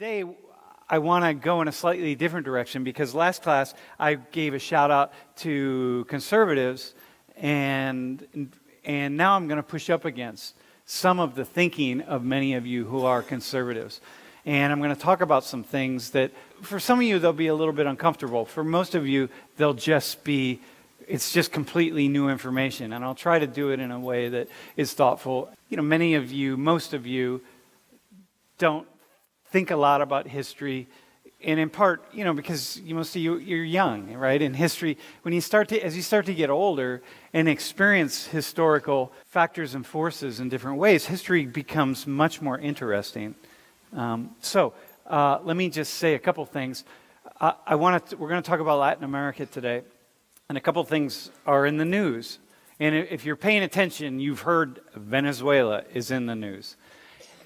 Today, I want to go in a slightly different direction because last class I gave a shout out to conservatives, and now I'm going to push up against some of the thinking of many of you who are conservatives. And I'm going to talk about some things that, for some of you, they'll be a little bit uncomfortable. For most of you, it's just completely new information. And I'll try to do it in a way that is thoughtful. Many of you, most of you, don't think a lot about history. And in part, because most of you, you're young, right? In history, as you start to get older and experience historical factors and forces in different ways, history becomes much more interesting. So let me just say a couple things. We're going to talk about Latin America today, and a couple things are in the news. And if you're paying attention, you've heard Venezuela is in the news.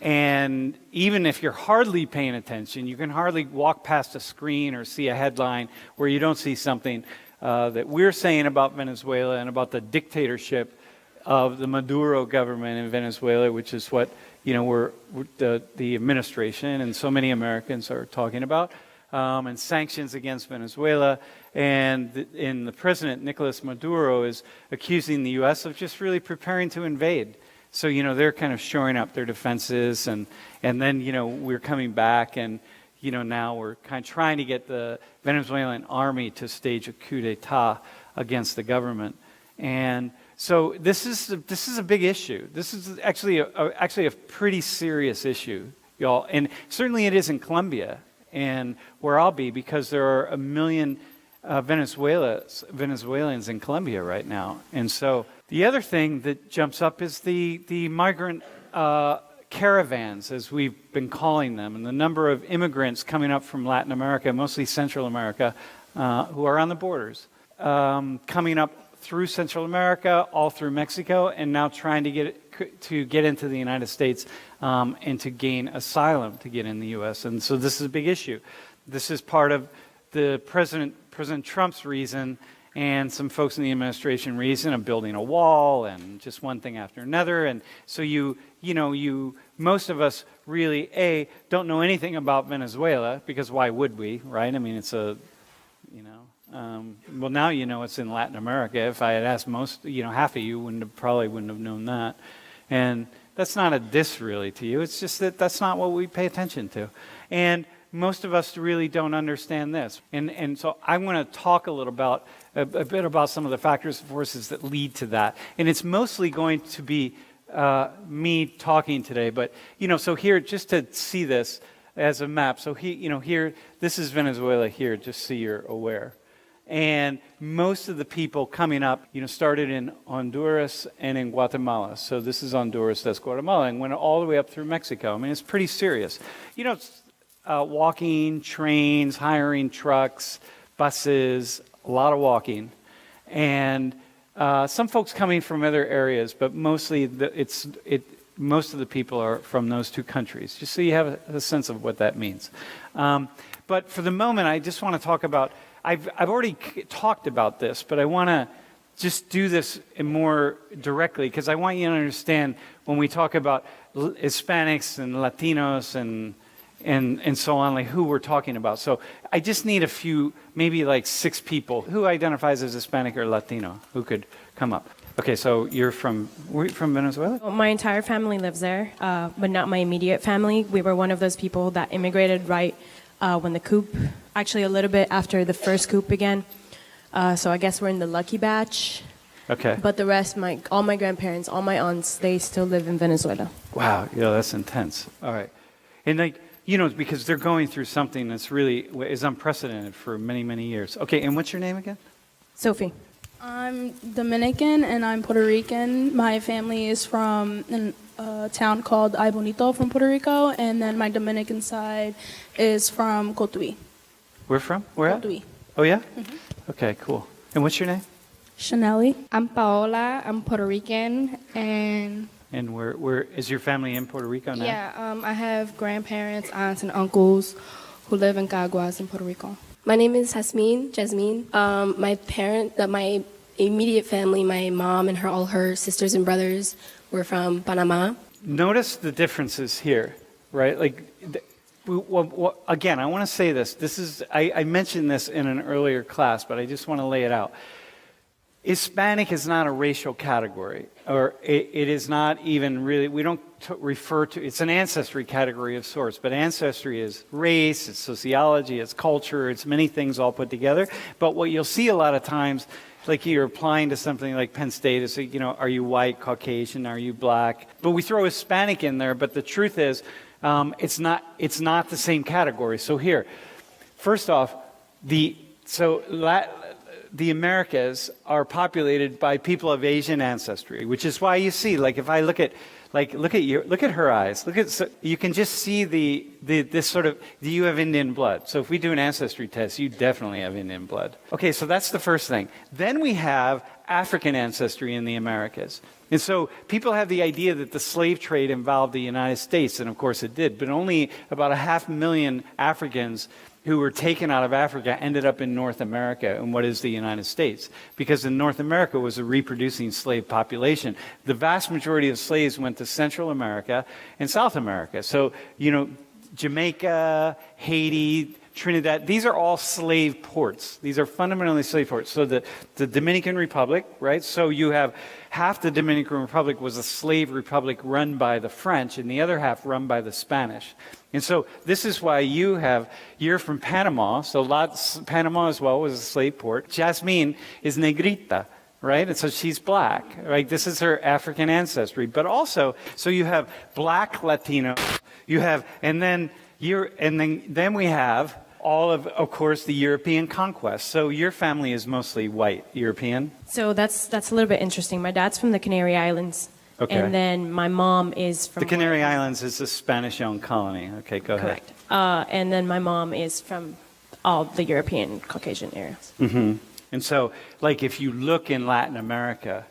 And even if you're hardly paying attention, you can hardly walk past a screen or see a headline where you don't see something that we're saying about Venezuela and about the dictatorship of the Maduro government in Venezuela, which is what the administration and so many Americans are talking about, and sanctions against Venezuela. And the president, Nicolas Maduro, is accusing the U.S. of just really preparing to invade. So, they're kind of shoring up their defenses, and then, we're coming back, and, now we're kind of trying to get the Venezuelan army to stage a coup d'etat against the government. And so this is a big issue. This is actually a pretty serious issue, y'all. And certainly it is in Colombia and where I'll be, because there are 1 million Venezuelans in Colombia right now. And so the other thing that jumps up is the migrant caravans, as we've been calling them, and the number of immigrants coming up from Latin America, mostly Central America, who are on the borders, coming up through Central America, all through Mexico, and now trying to get into the United States and to gain asylum to get in the U.S. And so this is a big issue. This is part of the President Trump's reason and some folks in the administration reason of building a wall and just one thing after another. And so most of us really, don't know anything about Venezuela, because why would we, right? I mean, it's well, now it's in Latin America. If I had asked half of you probably wouldn't have known that. And that's not a diss really to you. It's just that's not what we pay attention to. And most of us really don't understand this. And so I want to talk a bit about some of the factors and forces that lead to that. And it's mostly going to be me talking today. But, so here, just to see this as a map. So here, this is Venezuela here, just so you're aware. And most of the people coming up, started in Honduras and in Guatemala. So this is Honduras, that's Guatemala, and went all the way up through Mexico. I mean, it's pretty serious. Walking, trains, hiring trucks, buses, a lot of walking. And some folks coming from other areas, but mostly most of the people are from those two countries, just so you have a sense of what that means. But for the moment, I just want to talk about, I've already talked about this, but I want to just do this more directly, because I want you to understand when we talk about Hispanics and Latinos and so on, like who we're talking about. So I just need a few, maybe like 6 people who identifies as Hispanic or Latino who could come up. Okay, so were you from Venezuela? Well, my entire family lives there, but not my immediate family. We were one of those people that immigrated right when the coup, actually a little bit after the first coup began. So I guess we're in the lucky batch. Okay. But the rest, all my grandparents, all my aunts, they still live in Venezuela. Wow, that's intense. All right. And because they're going through something that's really is unprecedented for many, many years. Okay, and what's your name again? Sophie. I'm Dominican and I'm Puerto Rican. My family is from a town called Ay Bonito from Puerto Rico, and then my Dominican side is from Cotuí. Where from? Where at? Cotuí. Oh, yeah? Mm-hmm. Okay, cool. And what's your name? Chanelli. I'm Paola. I'm Puerto Rican, and where is your family in Puerto Rico now? yeah, I have grandparents, aunts, and uncles who live in Caguas in Puerto Rico. My name is Jasmine. My immediate family, my mom and all her sisters and brothers were from Panama. Notice the differences here, right? Like Again, I want to say this. I mentioned this in an earlier class, but I just want to lay it out. Hispanic is not a racial category, or it is not even really, we don't refer to, it's an ancestry category of sorts, but ancestry is race, it's sociology, it's culture, it's many things all put together. But what you'll see a lot of times, like you're applying to something like Penn State, is, are you white, Caucasian, are you black? But we throw Hispanic in there, but the truth is, it's not the same category. So here, first off, the Americas are populated by people of Asian ancestry, which is why you see, like, if I look at her eyes, you can just see this sort of, do you have Indian blood? So if we do an ancestry test, you definitely have Indian blood. Okay, so that's the first thing. Then we have African ancestry in the Americas. And so people have the idea that the slave trade involved the United States, and of course it did, but only about 500,000 Africans who were taken out of Africa ended up in North America, in what is the United States. Because in North America was a reproducing slave population. The vast majority of slaves went to Central America and South America. So, Jamaica, Haiti, Trinidad, these are all slave ports. These are fundamentally slave ports. So the Dominican Republic, right? So you have half the Dominican Republic was a slave republic run by the French, and the other half run by the Spanish. And so this is why you're from Panama, so Panama as well was a slave port. Jasmine is negrita, right? And so she's black, right? This is her African ancestry. But also, so you have black Latino, and then we have all of course, the European conquest. So your family is mostly white European? So that's a little bit interesting. My dad's from the Canary Islands. Okay. And then my mom is from... The Canary Islands is a Spanish-owned colony. Okay, go ahead. Correct. And then my mom is from all the European Caucasian areas. Mm-hmm. And so, like, if you look in Latin America,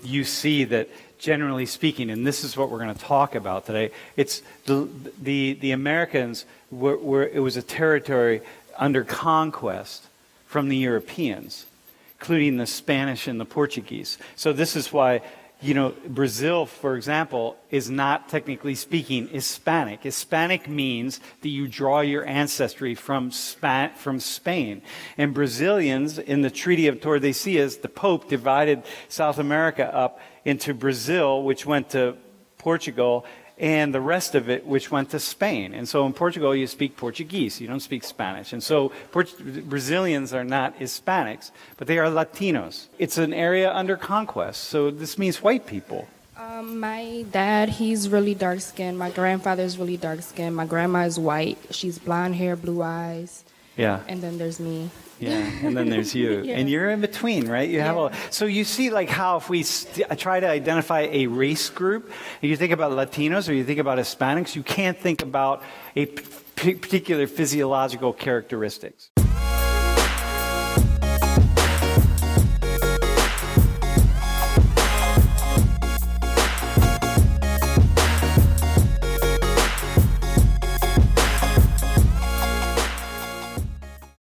you see that, generally speaking, and this is what we're going to talk about today, it's the Americans it was a territory under conquest from the Europeans, including the Spanish and the Portuguese. So this is why, Brazil, for example, is not, technically speaking, Hispanic. Hispanic means that you draw your ancestry from Spain. And Brazilians, in the Treaty of Tordesillas, the Pope divided South America up into Brazil, which went to Portugal, and the rest of it, which went to Spain. And so in Portugal, you speak Portuguese. You don't speak Spanish. And so Brazilians are not Hispanics, but they are Latinos. It's an area under conquest. So this means white people. My dad, he's really dark-skinned. My grandfather's really dark-skinned. My grandma is white. She's blonde hair, blue eyes. Yeah. And then there's me. Yeah, and then there's you. Yeah. And you're in between, right? You have so you see, like, how if we try to identify a race group, and you think about Latinos or you think about Hispanics, you can't think about a particular physiological characteristics.